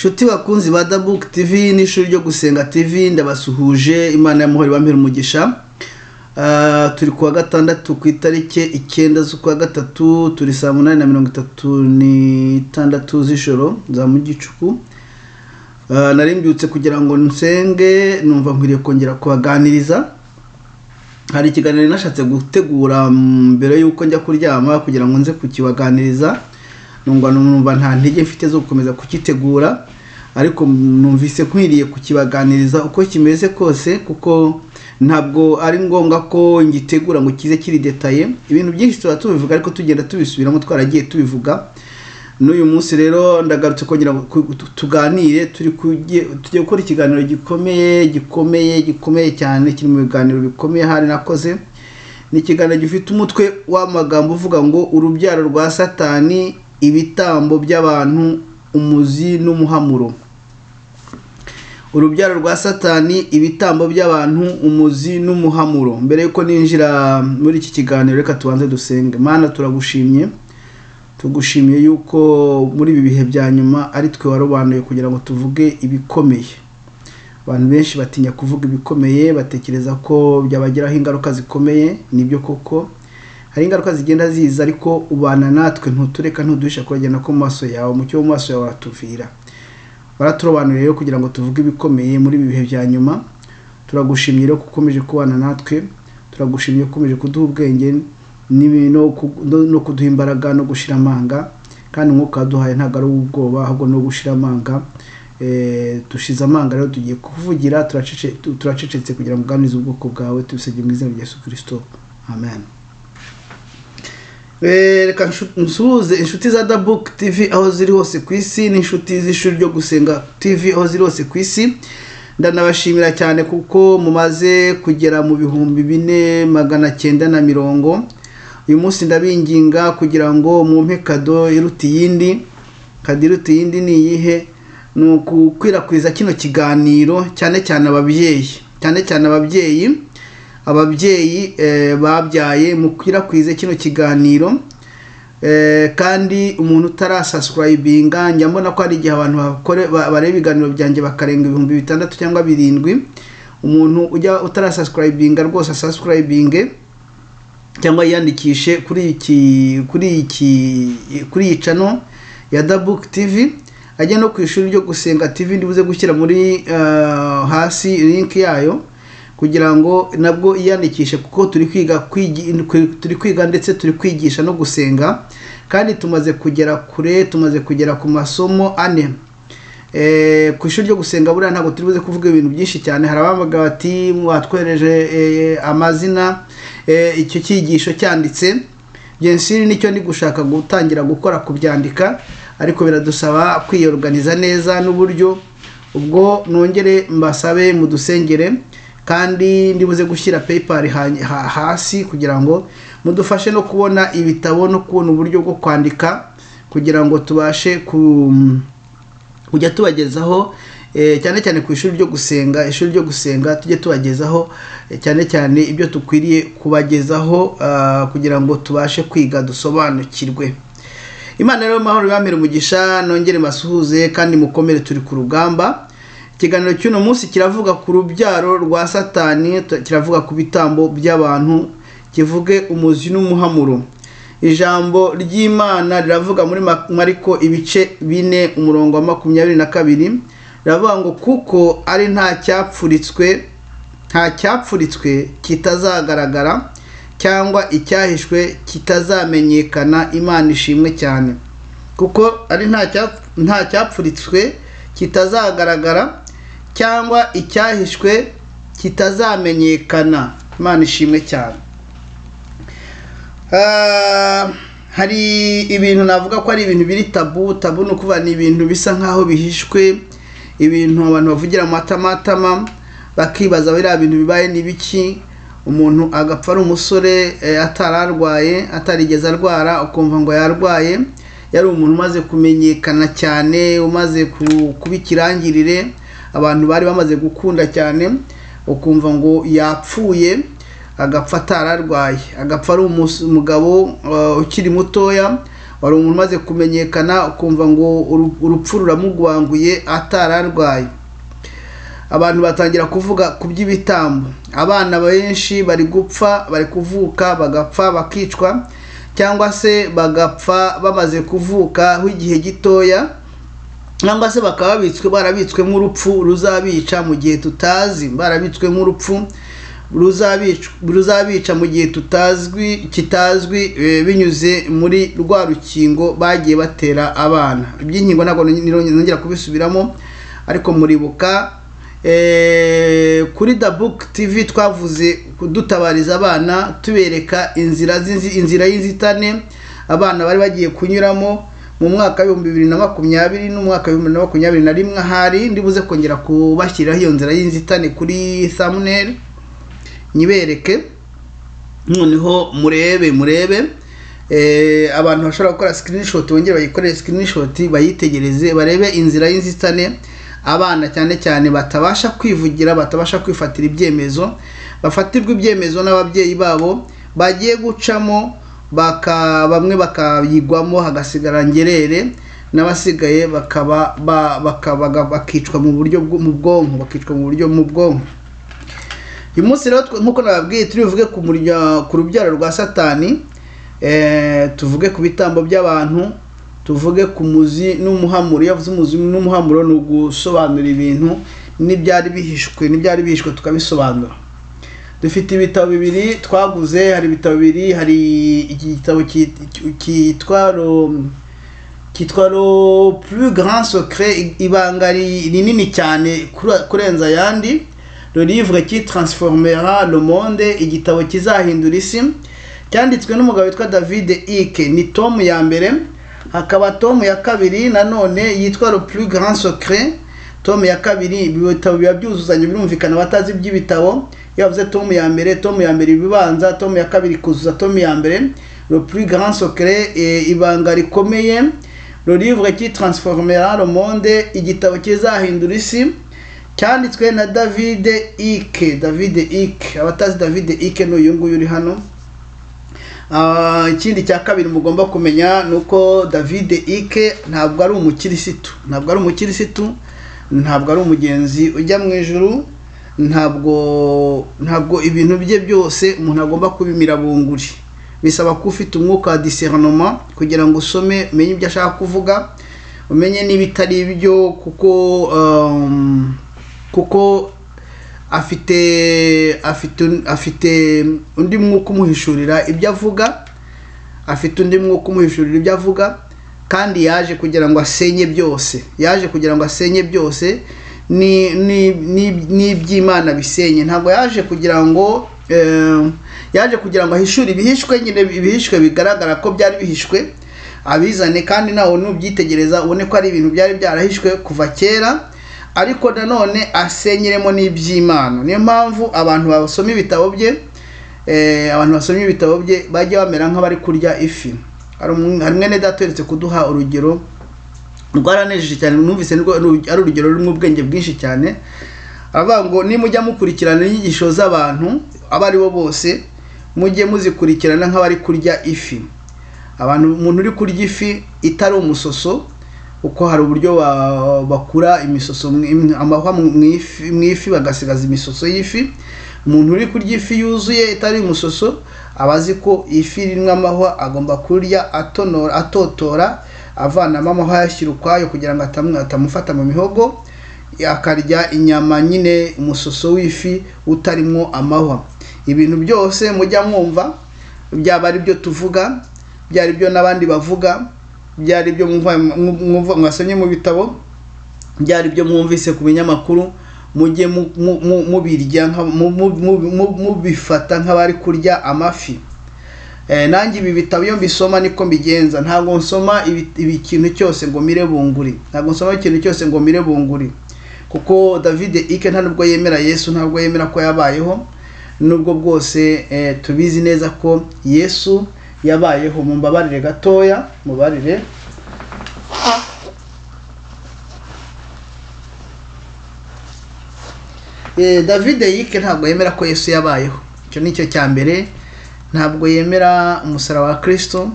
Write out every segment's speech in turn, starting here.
Nshuti bakunzi ba Dabook TV n'ishuri ryo gusenga TV ndabasuhuje. Imana y'amahoro ibampe umugisha. Turi kuwa gatandatu ku itariki 9 z'ukwa gatatu, turi saa 8:36 z'ijoro za mu gicuku. Nari mbyutse kugira ngo nsenge, numva nkwiriye kongera kubaganiriza. Hari ikiganiro nashatse gutegura mbere yuko njya kuryama kugira ngo nze kukibaganiriza. Numva nta ntege mfite zo gukomeza kukitegura, ariko numvise nkwiriye kukibaganiriza uko kimeze kose, kuko ntabwo ari ngombwa ko ngitegura ngo kize kiri detaye. Ibintu byinshi tubivuga ariko tugenda tubisubiramo, twaragiye tubivuga. N'uyu munsi rero ndagarutse kongera tuganire. Tugiye gukora ikiganiro gikomeye cyane, kiri mu biganiro bikomeye hari nakoze. Ni ikiganiro gifite umutwe w'amagambo uvuga ngo urubyaro rwa Satani, ibitambo by'abantu, umuzi n'umuhamuro. Urubyaro rwa Satani, ibitambo by'abantu, umuzi n'umuhamuro. Mbere yuko ninjira muri iki kiganiro, reka tubanze dusenge. Mana, tugushimiye yuko muri ibi bihe bya nyuma ari twe warobanuye kugira ngo tuvuge ibikomeye. Abantu benshi batinya kuvuga ibikomeye, batekereza ko byabagiraho ingaruka zikomeye. Nibyo koko hari ingaruka zigenda ziza, ariko ubana natwe, ntutureka, ntuduhisha kuragenda ko mu maso yawe, umucyo wo mu maso yawe waratuvira. Baraturobanuriye rero kugira ngo tuvuge ibikomeye muri ibi bihe bya nyuma. Turagushimye rero kukomeje kubana natwe, turagushimye kukomeje kuduha ubwenge no kuduha imbaraga no gushira amanga, kandi umwuka waduhaye ntabwo ari ubwoba, ahubwo no gushira amanga. Dushize amanga rero tugiye kuvugira, turacecetse kugira ngo uganirize ubwoko bwawe, tubisabye mu izina rya Yesu Kristo, amen. Reka nsuhuze inshuti za Dabook TV aho ziri hose ku isi, n'inshuti z'ishuri ryo gusenga TV aho ziri hose ku isi. Ndanabashimira cyane kuko mumaze kugera mu 4990. Uyu munsi ndabinginga kugira ngo mumpe kado iruta iyindi. Kado iruta iyindi ni iyihe? Ni ukukwirakwiza kino kiganiro, cyane cyane ababyeyi babyaye, mukwirakwize kino kiganiro. Kandi umuntu utarasubscribinga, njya mbona ko ari igihe abantu bareba ibiganiro byanjye bakarenga 6,000 cyangwa 7,000. Umuntu ujya utarasubscribinga rwose subscribinge, cyangwa yandikishe kuri iyi channel ya Dabook TV. Ajya no ku ishuri ryo gusenga TV, ndibuze gushyira muri hasi link yayo kugira ngo nabwo iyandikishe, kuko turi kwiga ndetse turi kwigisha no gusenga, kandi tumaze kugera kure, tumaze kugera ku masomo 4. Ku ishuri ryo gusenga buriya ntabwo turibuze kuvuga ibintu byinshi cyane. Hari abavuga bati mwatwereje amazina, icyo cyigisho cyanditse. Jensiri nicyo ndi gushaka gutangira gukora kubyandika, ariko biradusaba kwiyorganiza neza n'uburyo. Ubwo nongere mbasabe mudusengere, kandi ndibuze gushyira PayPal hasi kugira ngo mudufashe no kubona ibitabo no kubona uburyo bwo kwandika, kugira ngo tubashe kujya tubagezaho cyane ku ishuri ryo gusenga tujye tubagezaho cyane ibyo tukwiriye kubagezaho, kugira ngo tubashe kwiga dusobanukirwe. Imana rero mahoro ibamere umugisha, nongere masuhuze kandi mukomere, turi ku rugamba. Ikiganiro cy'uno munsi kiravuga ku rubyaro rwa Satani, kiravuga ku bitambo by'abantu, kivuge umuzi n'umuhamuro. Ijambo ry'Imana riravuga muri Mariko ibice 4 umurongo wa 22, riravuga ngo kuko ari nta cyapfuritswe kitazagaragara, cyangwa icyahishwe kitazamenyekana. Imana ishimwe cyane. Kuko ari nta cyapfuritswe kitazagaragara, cyangwa icyahishwe kitazamenyekana. Imana ishimwe cyane. Hari ibintu navuga ko ari ibintu biri tabu no kuva, ni ibintu bisa nkaho bihishwe, ibintu abantu bavugira matama bakibaza biriya bintu bibaye n'ibiki. Umuntu agapfa ari umusore atararwaye, atarigeze arwara, ukumva ngo yarwaye. Yari umuntu umaze kumenyekana cyane, umaze kuba ikirangirire, abantu bari bamaze gukunda cyane, ukumva ngo yapfuye, agapfa atararwaye, agapfa ari umugabo ukiri mutoya, wari umuntu umaze kumenyekana ukumva ngo urupfu ruramugwanguye atararwaye. Abantu batangira kuvuga ku by'ibitambo. Abana benshi bari gupfa, bari kuvuka bagapfa bakicwa, cyangwa se bagapfa bamaze kuvuka igihe gitoya, cyangwa se bakaba barabitswe nk'urupfu ruzabica mu gihe tutazi, barabitswe nk'urupfu ruzabica mu gihe kitazwi binyuze muri rwa rukingo bagiye batera abana. Iby'inkingo ntabwo nongera kubisubiramo, ariko muribuka kuri The Book TV twavuze kudutabariza abana, tubereka inzira y'inzitane abana bari bagiye kunyuramo mu mwaka wa 2020 n'umwaka wa 2021. Hari ndibuze kongera kubashyiraho iyo nzira y'inzitane kuri thumbnail nyibereke, noneho murebe abantu bashobora gukora screenshot, bongera bayikorere screenshot, bayitegereze, barebe inzira y'inzitane abana cyane cyane batabasha kwivugira, batabasha kwifatira ibyemezo, bafatirwa ibyemezo n'ababyeyi babo bagiye gucamo, bamwe bakayigwamo hagasigara ngerere, n'abasigaye bakicwa mu buryo mu bwonko. Uyu munsi rero nkuko nababwiye turi buvuge ku rubyaro rwa Satani, tuvuge ku bitambo by'abantu, tuvuge ku muzi n'umuhamuro. Yavuze umuzi n'umuhamuro ni ugusobanura ibintu n'ibyari bihishwe tukabisobanura. Dufite ibitabo bibiri twaguze, hari ibitabo bibiri, hari igitabo kitwa le plus grand secret, ibanga rinini cyane kurenza yandi, le livre qui transformera le monde, igitabo kizahindura isi, cyanditswe n'umugabo witwa David Icke. Ni tom ya mbere, hakaba tom ya kabiri nanone yitwa le plus grand secret. Tom ya kabiri ibitabo biba byuzuzanya, birumvikana batazi by'ibitabo. Yavuze tom ya mbere ibibanza, tom ya kabiri kuzuza tom ya mbere. Le plus grand secret, ibanga rikomeye, le livre qui transformera le monde, igitabo kizahindura isi, cyanditswe na David Icke. Abatazi David Icke no uyu nguyu uri hano. Ikindi cya kabiri mugomba kumenya nuko David Icke ntabwo ari umukirisitu, ntabwo ari umugenzi ujya mu ijuru, ntabwo ibintu bye byose umuntu agomba kubimira bunguri. Bisaba ko ufite umwuka wa discernement kugira ngo usome, umenye ibyo ashaka kuvuga, umenye n'ibitari ibyo, kuko afite undi mwuka umuhishurira ibyo avuga, kandi yaje kugira ngo asenye byose, n'iby'Imana bisenye. Ntabwo yaje kugira ngo ahishure ibihishwe, nyine ibihishwe bigaragara ko byari bihishwe abizane, kandi nawe nubyitegereza ubone ko ari ibintu byari byarahishwe kuva kera, ariko nanone asenyeremo n'iby'Imana. Niyo mpamvu abantu basoma ibitabo bye, bajya bamera nk'abari kurya ifi. Hari mwene data weretse kuduha urugero rwaranejeje cyane, numvise ari urugero rurimo ubwenge bwinshi cyane. Aravuga ngo nimujya mukurikirana inyigisho z'abantu abo ari bo bose, mujye muzikurikirana nk'abari kurya ifi. Umuntu uri kurya ifi itari umusoso, uko hari uburyo bakura imisoso amahwa mu ifi bagasigaza imisoso y'ifi. Umuntu uri kurya ifi yuzuye itari umusoso, abazi ko ifi irimo amahwa, agomba kurya atotora, avanamo amahwa yashyira ukwayo kugira ngo atamufata mu mihogo, akarya inyama nyine umusoso w'ifi utarimo amahwa. Ibintu byose mujya mwumva, byaba ari byo tuvuga, byari byo n'abandi bavuga, byari byo mwasomye mu bitabo, byari byo mwumvise ku binyamakuru, mujye mubirya mubifata nk'abari kurya amafi. Nanjye ibi bitabo iyo mbisoma niko mbigenza, ntabwo nsoma ikintu cyose ngo mire bunguri, kuko David Icke nta nubwo yemera Yesu, ntabwo yemera ko yabayeho, nubwo bwose tubizi neza ko Yesu yabayeho. Mumbabarire gatoya, David Icke ntabwo yemera ko Yesu yabayeho. Icyo nicyo cya mbere. Ntabwo yemera umusaraba wa Kristo.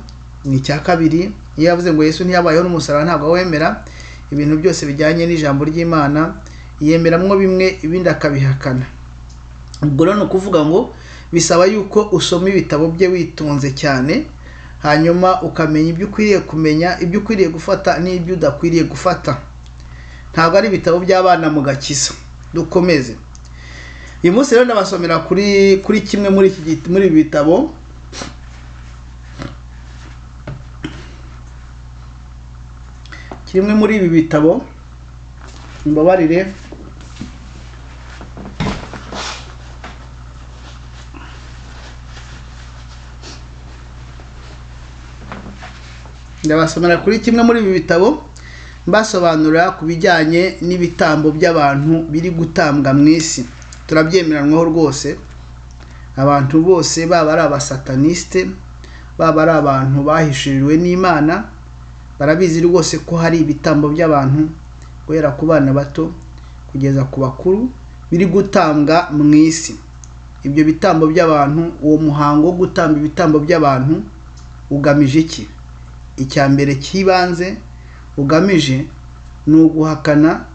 Ni icya kabiri. iyo yavuze ngo Yesu ntiyabayeho n'umusaraba ntabwo wemera ibintu byose bijyanye n'ijambo ry'Imana, yemeramwo bimwe ibindi akabihakana. Ubwo rero ukuvuga ngo bisaba yuko usoma ibitabo bye witonze cyane, hanyuma ukamenya ibyo ukwiriye kumenya, ibyo ukwiriye gufata n'ibyo udakwiriye gufata. Ntabwo ari ibitabo by'abana mu gakiza. Dukomeze. Uyu munsi rero ndabasomera kuri kimwe muri ibi bitabo. Kimwe muri ibi bitabo, mbabarire, ndabasomera kuri kimwe muri ibi bitabo mbasobanura ku bijyanye n'ibitambo by'abantu biri gutambwa mu isi. Turabyemeranwaho rwose, abantu bose baba ari abasataniste, baba ari abantu bahishuriwe n'Imana, barabizi rwose ko hari ibitambo by'abantu guhera ku bana bato kugeza ku bakuru biri gutambwa mu isi. Ibyo bitambo by'abantu, uwo muhango wo gutamba ibitambo by'abantu ugamije iki? Icya mbere kibanze ugamije ni uguhakana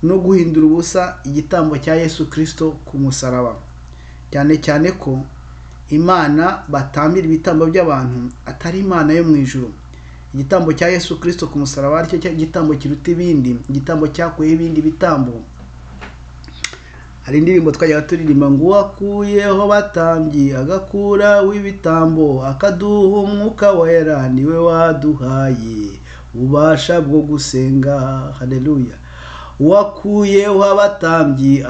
no guhindura ubusa igitambo cya Yesu Kristo ku musaraba. Cyane cyane ko Imana batambira ibitambo by'abantu atari Imana yo mu ijuru. Igitambo cya Yesu Kristo ku musaraba aricyo gitambo kiruta ibindi, igitambo cyakuyeho ibindi bitambo. Hari indirimbo twajyaga turirimba ngo wakuyeho batambyi agakura w'ibitambo akaduha umwuka wera, niwe waduhaye ubasha bwo gusenga. Haleluya. Wakuyeho abatambyi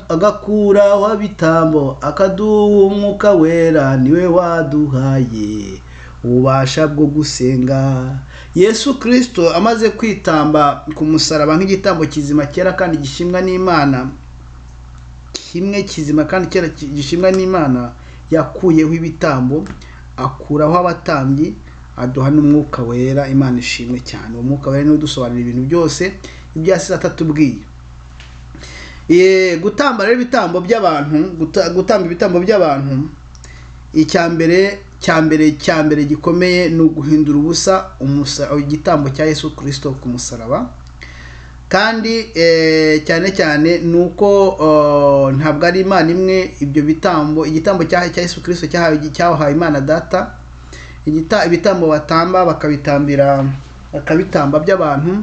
agakuraho ibitambo akaduha umwuka wera, niwe waduhaye ubasha bwo gusenga. Yesu Kristo amaze kwitamba ku musaraba nk'igitambo kizima cyera kandi gishimwa n'Imana, kimwe kizima kandi cyera gishimwa n'Imana, yakuyeho ibitambo akuraho abatambyi aduha n'umwuka wera. Imana ishimwe cyane. Umwuka wera niwe udusobanurira ibintu byose ibyasize atatubwiye. Gutamba rero ibitambo by'abantu, gutamba ibitambo by'abantu, icyambere gikomeye ni uguhindura ubusa igitambo cya Yesu Kristo ku musaraba. Kandi cyane cyane nuko ntabwo ari Imana imwe ibyo bitambo, igitambo cya Yesu Kristo cyahawe Imana Data. Ibitambo batamba bakabitamba by'abantu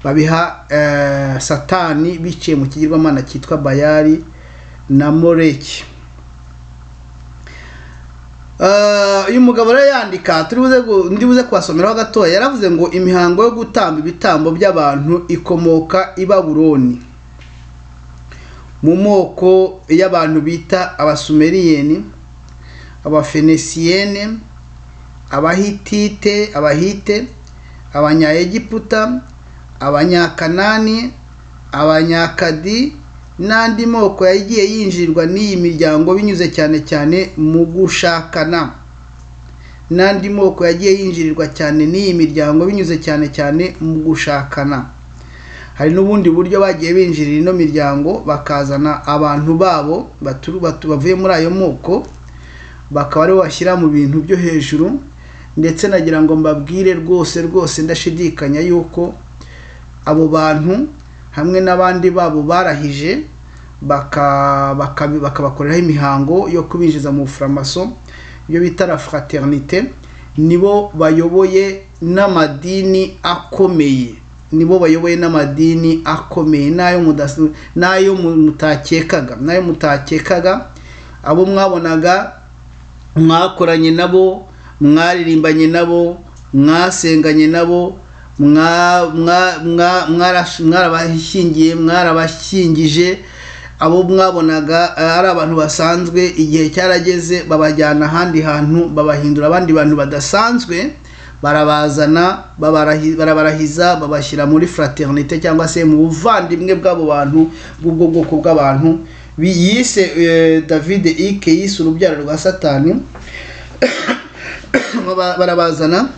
babiha Satani biciye mu kigirwamana cyitwa Bayali na Moleki. Uyu mugabo rero yandika, ndibuze kubasomeraho gatoya, yaravuze ngo imihango yo gutamba ibitambo by'abantu ikomoka i Babuloni, mu moko y'abantu bita Abasumeriyeni, Abafenisiyene, Abahite, Abanyayegiputa, Abanyakanani, Abanyakadi n'andi moko yagiye yinjirwa n'iyi miryango binyuze cyane cyane mu gushakana. N'andi moko yagiye yinjirirwa cyane n'iyi miryango binyuze cyane cyane mu gushakana. Hari n'ubundi buryo bagiye binjirira ino miryango bakazana abantu babo bavuye muri ayo moko, bakaba ari bashyira mu bintu byo hejuru. Ndetse nagira ngo mbabwire rwose ndashidikanya yuko abo bantu hamwe n'abandi babo barahije bakabakoreraho imihango yo kubinjiza mu framaso, ibyo bita la fraternité. Nibo bayoboye n'amadini akomeye, n'ayo mutakekaga, abo mwabonaga mwakoranye nabo, mwaririmbanye nabo, mwasenganye nabo, mwarabashyingije, abo mwabonaga ari abantu basanzwe, igihe cyarageze babajyana ahandi hantu, babahindura abandi bantu badasanzwe, barabazana, barabarahiza, babashyira muri fraternité cyangwa se mu buvandimwe bw'abo bantu, bw'ubwo bwoko bw'abantu yise David Icke yise urubyaro rwa Satani. barabazana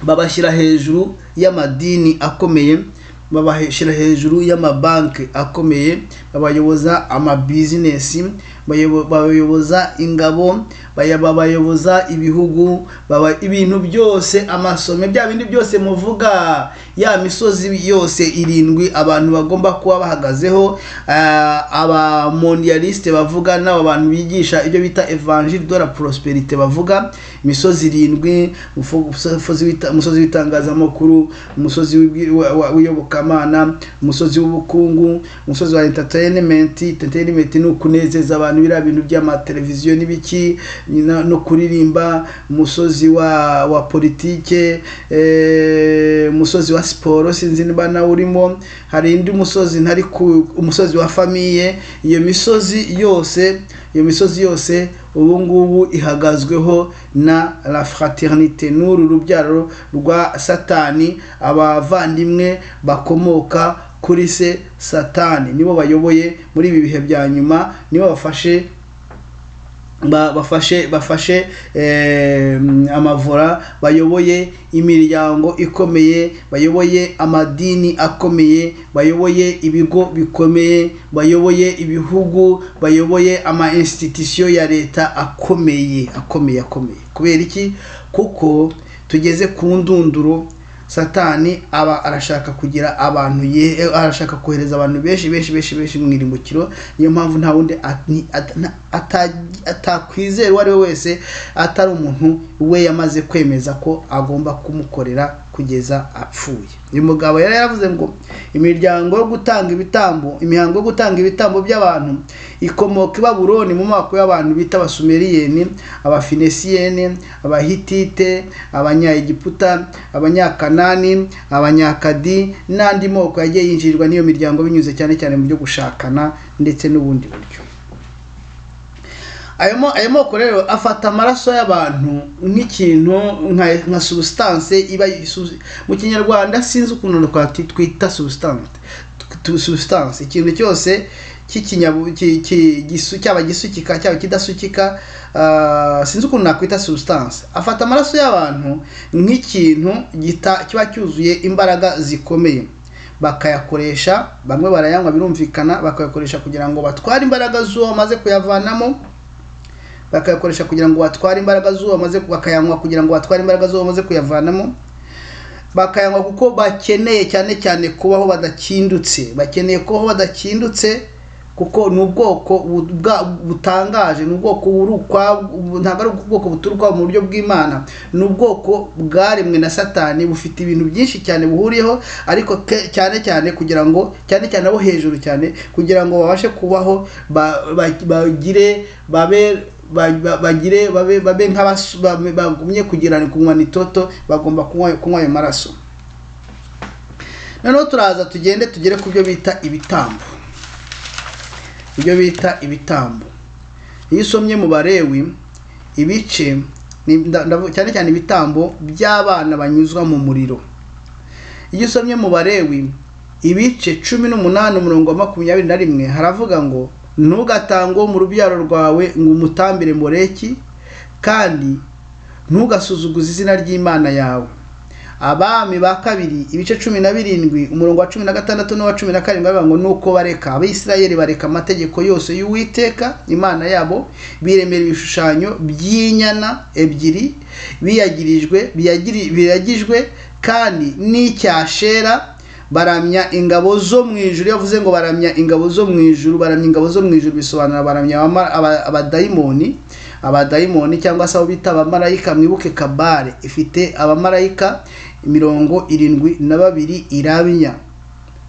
babashyira hejuru y'amadini akomeye, babashyira hejuru y'amabanki akomeye, babayoboza amabizinesi, bayoboza ingabo, bayoboza ibihugu, ibintu byose, amasome, bya bindi byose muvuga, ya misozi yose 7 abantu bagomba kuba bahagazeho, aba mondialiste bavuga n'aba bantu bigisha ibyo bita evangile de la prosperité bavuga, imisozi 7, umusozi w'itangazamakuru, umusozi w'iyobokamana, umusozi w'ubukungu, umusozi wa entertainment ni ukunezeza abantu, biriya bintu by'amateleviziyo n'ibiki no kuririmba, umusozi wa politike, umusozi wa siporo, sinzi niba nawe urimo, hari indi musozi ntari umusozi wa famille. Iyo misozi yose ubu ngubu ihagazweho na la fraternité, n'uru rubyaro rwa Satani, abavandimwe bakomoka kuri se Satani, nibo bayoboye muri ibi bihe bya nyuma, nibo bafashe amavura, bayoboye imiryango ikomeye, bayoboye amadini akomeye, bayoboye ibigo bikomeye, bayoboye ibihugu, bayoboye ama institution ya leta akomeye. Kubera iki? Kuko tugeze ku ndunduro. Satani aba arashaka kugira abantu arashaka kohereza abantu benshi mu irimbukiro. Niyo mpamvu nta wundi atakwizera wari wese atari umuntu we yamaze kwemeza ko agomba kumukorera kugeza apfuye. Uyu mugabo yari yaravuze ngo imihango yo gutanga ibitambo by'abantu ikomoka i Babuloni mu mako y'abantu bita abasumeriyeni, abafinesiyeni, abahitite, abanyaegiputa, abanyakanani, abanyakadi n'andi moko yagiye yinjirirwa n'iyo miryango binyuze cyane cyane mu byo gushakana ndetse n'ubundi buryo. Ayo moko rero afata amaraso y'abantu nk'ikintu nka substance iba mu Kinyarwanda sinzi ukuntu twita substance, ikintu cyose cyaba gisukika cyaba kidasukika, sinzi ukuntu nakwita substance. Afata amaraso y'abantu nk'ikintu kiba cyuzuye imbaraga zikomeye, bakayakoresha, bamwe barayanywa birumvikana, bakayakoresha kugira ngo batware imbaraga z'uwo bamaze kuyavanamo, bakayakoresha kugira ngo batware imbaraga z'uwo bamaze kuyavanamo, bakayanywa kuko bakeneye cyane kubaho badakindutse, kuko ni ubwoko butangaje, ni ubwoko ntabwo ari ubwoko buturwa mu buryo bw'Imana, ni ubwoko bwaremwe na Satani, bufite ibintu byinshi cyane buhuriyeho, ariko cyane kugira ngo cyane abo hejuru cyane kugira ngo babashe kubaho, babe bagumye kugirana kunywa nitoto, bagomba kunywa ayo maraso. Noneho turaza tugere ku byo bita ibitambo. Iyo usomye mu Balewi ibice cyane ibitambo by'abana banyuzwa mu muriro. Iyo usomye mu Balewi ibice 18 umurongo wa 21 haravuga ngo ntugatangwe mu rubyaro rwawe ngo umutambire Moleki, kandi ntugasuzuguze izina ry'Imana yawe. Abami ba kabiri ibice 17 umurongo wa 16 no wa 17 bavuga ngo nuko bareka Abisirayeli bareka amategeko yose y'Uwiteka Imana yabo, biremera ibishushanyo by'inyana ebyiri biyagijwe kandi n'icyashera, baramya ingabo zo mu ijuru. Yavuze ngo baramya ingabo zo mu ijuru, bisobanura baramya abadayimoni cyangwa se abo bita abamarayika. Mwibuke Kabale ifite abamarayika 72 iramya.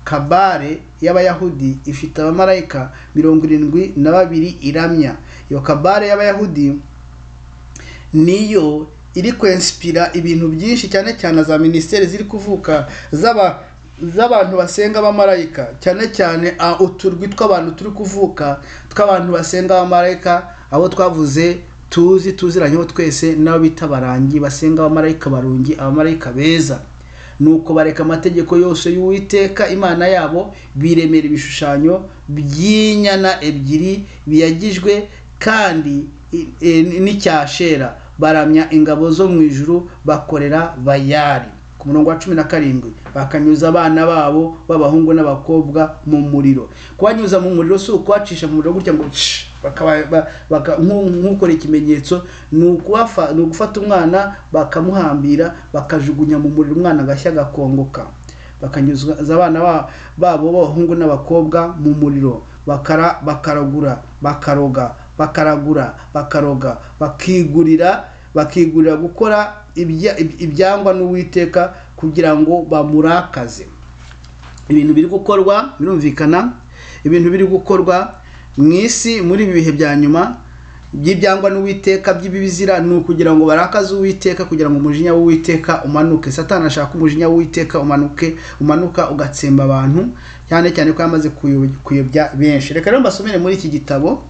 Kabale y'Abayahudi ifite abamarayika 72 iramya. Iyo Kabale y'Abayahudi niyo iri kwinspira ibintu byinshi, cyane za ministeri ziri kuvuka z'abantu basenga abamarayika, cyane uturwi tw'abantu turi kuvuka tw'abantu basenga abamarayika, abo twavuze tuziranyeho twese, nabo bita barangi basenga abamarayika barungi, abamarayika beza. Nuko bareka amategeko yose y'Uwiteka Imana yabo, biremera ibishushanyo by'inyana ebyiri biyagijwe kandi n'icyashera, baramya ingabo zo mu ijuru, bakorera Bayali. ku murongo wa 17 bakanyuza abana babo b'abahungu n'abakobwa mu muriro. Kubanyuza mu muriro si ukwacisha mu muriro gutya ngo nk'ukora ikimenyetso, ni ugufata umwana bakamuhambira bakajugunya mu muriro, umwana agashya gakongoka. Bakanyuza abana babo b'abahungu n'abakobwa mu muriro, bakaragura bakigurira gukora ibyangwa n'Uwiteka kugira ngo bamurakaze. Ibintu biri gukorwa birumvikana, ibintu biri gukorwa mu isi muri ibi bihe bya nyuma by'ibyangwa n'Uwiteka by'ibibizira, ni ukugira ngo barakaze Uwiteka, kugira ngo umujinya w'Uwiteka umanuke. Satani ashaka umujinya w'Uwiteka umanuka ugatsemba abantu, cyane cyane ko yamaze kuyobya benshi. Reka rero mbasomere muri iki gitabo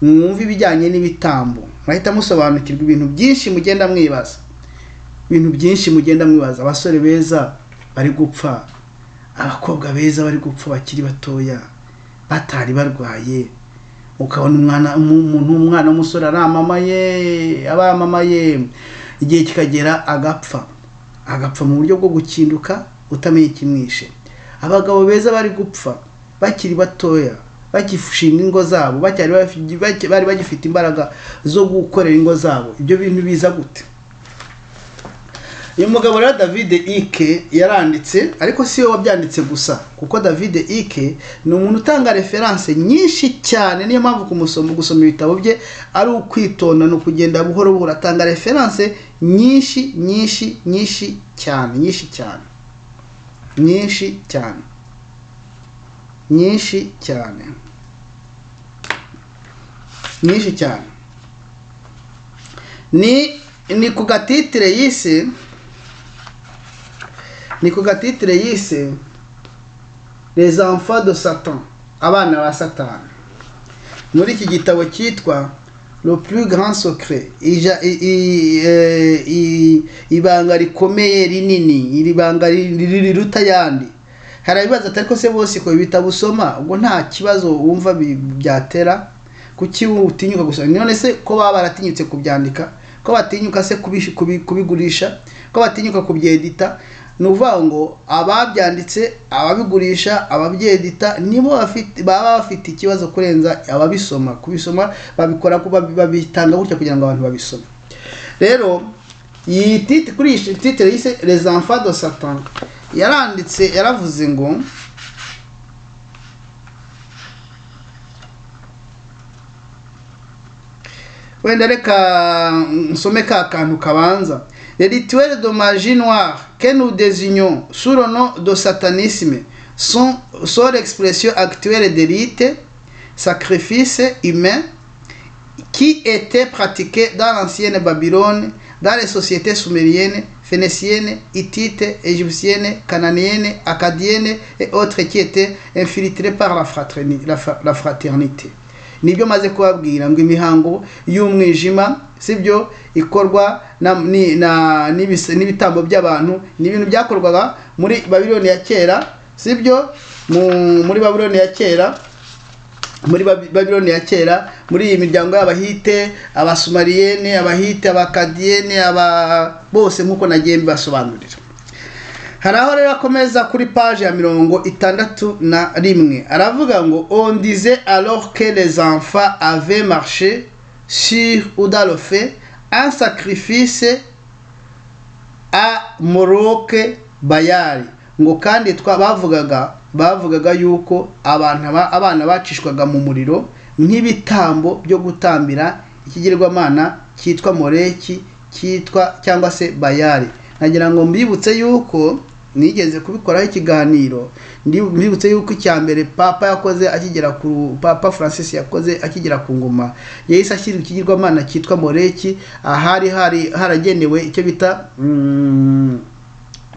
mwumva ibijyanye n'ibitambo, mwahita musobanukirwa ibintu byinshi mugenda mwibaza. Abasore beza bari gupfa, abakobwa beza bari gupfa bakiri batoya batari barwaye, ukabona umwana w'umusore abamamaye, igihe kikagera agapfa mu buryo bwo gukinduka utamenye ikimwishe. Abagabo beza bari gupfa bakiri batoya, bakifushinga ingo zabo, bari bagifite imbaraga zo gukorera ingo zabo. Ibyo bintu biza gute? Uyu mugabo rero David Icke yaranditse, ariko si we wabyanditse gusa, kuko David Icke ni umuntu utanga reference nyinshi cyane. Niyo mpamvu gusoma ibitabo bye ari ukwitonda, no kugenda buhoro buhoro, atanga reference nyinshi cyane. Ni ku gatitire yise Les enfants de Satan, abana ba Satani. Muri iki gitabo cyitwa Le plus grand secret, ibanga rikomeye rinini, iri banga riruta yandi. Harabibaza atari ko se bose ko ibitabo usoma ubwo nta kibazo wumva byatera, kuki utinyuka gusoma? None se ko baba baratinyutse kubyandika, ko batinyuka se kubigurisha, ko batinyuka kubyedita? Nuvuga ngo ababyanditse, ababigurisha, ababyedita nibo baba bafite ikibazo kurenza ababisoma. Kubisoma babikora kuba babitanga gutya kugira ngo abantu babisome. Rero kuri iyi titre yise Les enfants de Satan, yaravuze ngo wenda reka nsome ka kantu kabanza. Les rituels de magie noire que nous désignons sous le nom de satanisme sont l'expression actuelle des rites, sacrifices humains qui étaient pratiqués dans l'ancienne Babylone, dans les sociétés sumériennes, phéniciennes, hittites, égyptiennes, cananéennes, akkadiennes et autres qui étaient infiltrés par la fraternité. Nibyo maze kubabwira ngo imihango y'umwijima sibyo ikorwa n'ibitambo by'abantu, ni ibintu byakorwaga muri Babiloni ya kera, sibyo? Muri Babiloni ya kera, muri iyi miryango y'abahite, abasumariyene, abahite, abakadiyene, bose nkuko nagiye mbasobanurira. Haraho rero akomeza kuri page ya 61, aravuga ngo on disait alors que les enfants avaient marché sur ou dans le feu un sacrifice à Moloch Bayali, ngo kandi bavugaga yuko abana bacishwaga mu muriro nk'ibitambo byo gutambira ikigirwamana cyitwa Moleki, cyangwa se Bayali. Nagira ngo mbibutse yuko nigeze kubikoraho ikiganiro, mbibutse yuko icyambere Papa Francis yakoze akigera ku ngoma, yahise ashyira ikigirwamana cyitwa Moleki ahari haragenewe icyo bita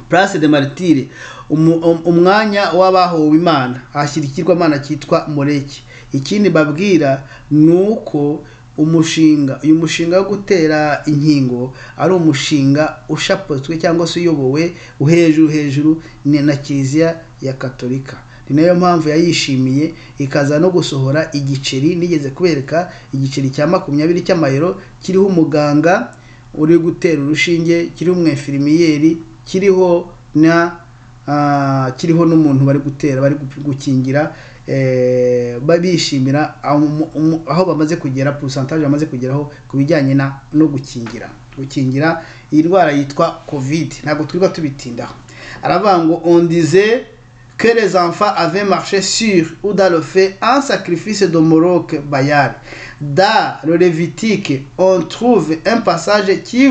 Place de Martyrs, umwanya w'abahowe Imana, ashyira ikigirwamana cyitwa Moleki. Ikindi babwira nuko uyu mushinga wo gutera inkingo ari umushinga ushapotswe cyangwa se uyobowe hejuru na Kiliziya ya Katolika. Ni nayo mpamvu yayishimiye ikaza no gusohora igiceri. Nigeze kubereka igiceri cya 20 cy'amayero kiriho umuganga uri gutera urushinge, kiriho umwefirmiyeri, kiriho n'umuntu bari gutera, bari gukingira, babishimira aho bamaze kugera, pourcentage bamaze kugeraho ku bijyanye no gukingira iyi ndwara yitwa covid. Ntabwo twiba tubitindaho. Aravuga ngo on disait que les enfants avaient marché sur ou dans le fait un sacrifice de Moloch Bayal. Dans le Lévitique, on trouve un passage qui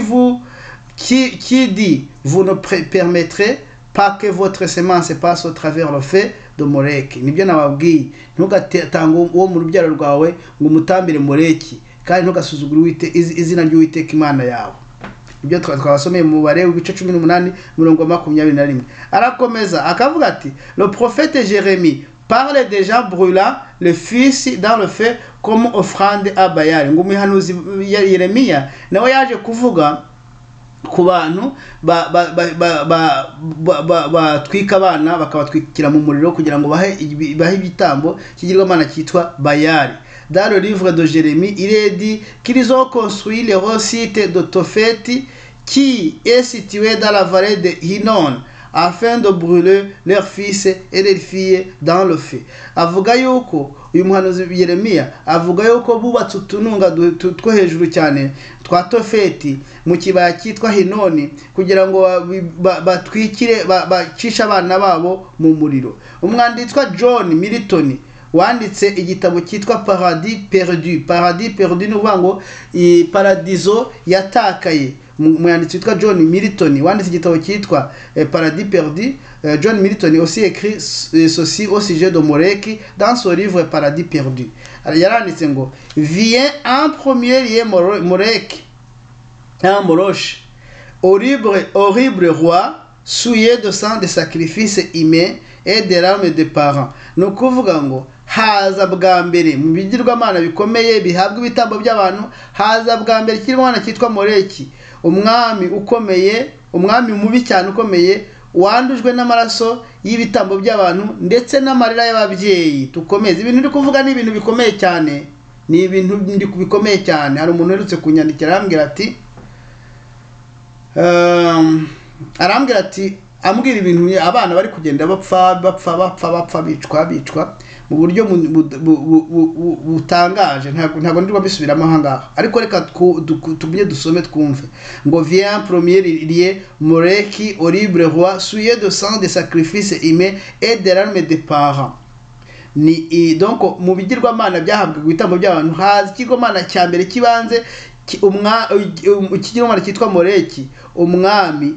dit vous ne permettrez pas que votre semence passe au travers le fait de Moleki. Nibyo nababwiye, ntugatanga uwo mu rubyaro rwawe ngo umutambire Moleki, kandi ntugasuzugure izina ry'Uwiteka Imana yawe. Ibyo twasomeye mu mubare w'ibice 18:21. Arakomeza akavuga ati le prophète Jérémie parle des gens brûlant le fils dans le feu comme offrande à Bayal. Ngo umuhanuzi Yeremiya nawe yaje kuvuga ku bantu batwika abana bakabatwikira mu muriro kugira ngo bahe ibitambo kigirwamana cyitwa Bayali. Dans le livre de Jérémie, il est dit qu'ils ont construit le site de Tophet qui est situé dans la vallée de Hinnon afin de brûler leurs fils et leurs filles dans le feu. Avuga yuko uyu muhanuzi Yeremiya avuga yuko bubatse utununga two hejuru cyane twa Tofeti mu kibaya cyitwa Hinoni kugira ngo batwikire bacisha abana babo mu muriro. Umwanditsi wa John Milton wanditse igitabo cyitwa Paradis Perdu. Paradis Perdu ni uvuga ngo paradiso yatakaye. Umwanditsi witwa John Milton wanditse igitabo cyitwa Paradis Perdu. John Milton aussi écrit ceci au sujet de Moleki dans son livre Paradis Perdu. Yaranditse ngo vient en premier lieu Moleki, un Moloch, horrible roi, souillé de sang de sacrifices humains et de larmes de parents. No kuvuga ngo haza bwa mbere mu bigirwamana bikomeye bihabwa ibitambo by'abantu, haza bwa mbere kirwana cyitwa Moleki, umwami ukomeye, umwami mubi cyane ukomeye, wandujwe n'amaraso y'ibitambo by'abantu ndetse n'amarira y'ababyeyi. Tukomeze ibintu ndi kuvuga ni ibintu bikomeye cyane, ni ibintu ndi bikomeye cyane. Hari umuntu urutse kunyandikira arambwira ati ambwira ibintu abana bari kugenda bapfa bicwa mu buryo butangaje. Ntabwo ndimo bisubiramo ahangaha, ariko reka tubye dusome twumve ngo vient premier lieu Moleki, horrible roi, souillé de sang de sacrifices humains et de larmes de parents. Ni donc mu bigirwamana byahabwa ibitambo by'abantu haza ikigomana cya mbere kibanze ikigirwamana cyitwa Moleki, umwami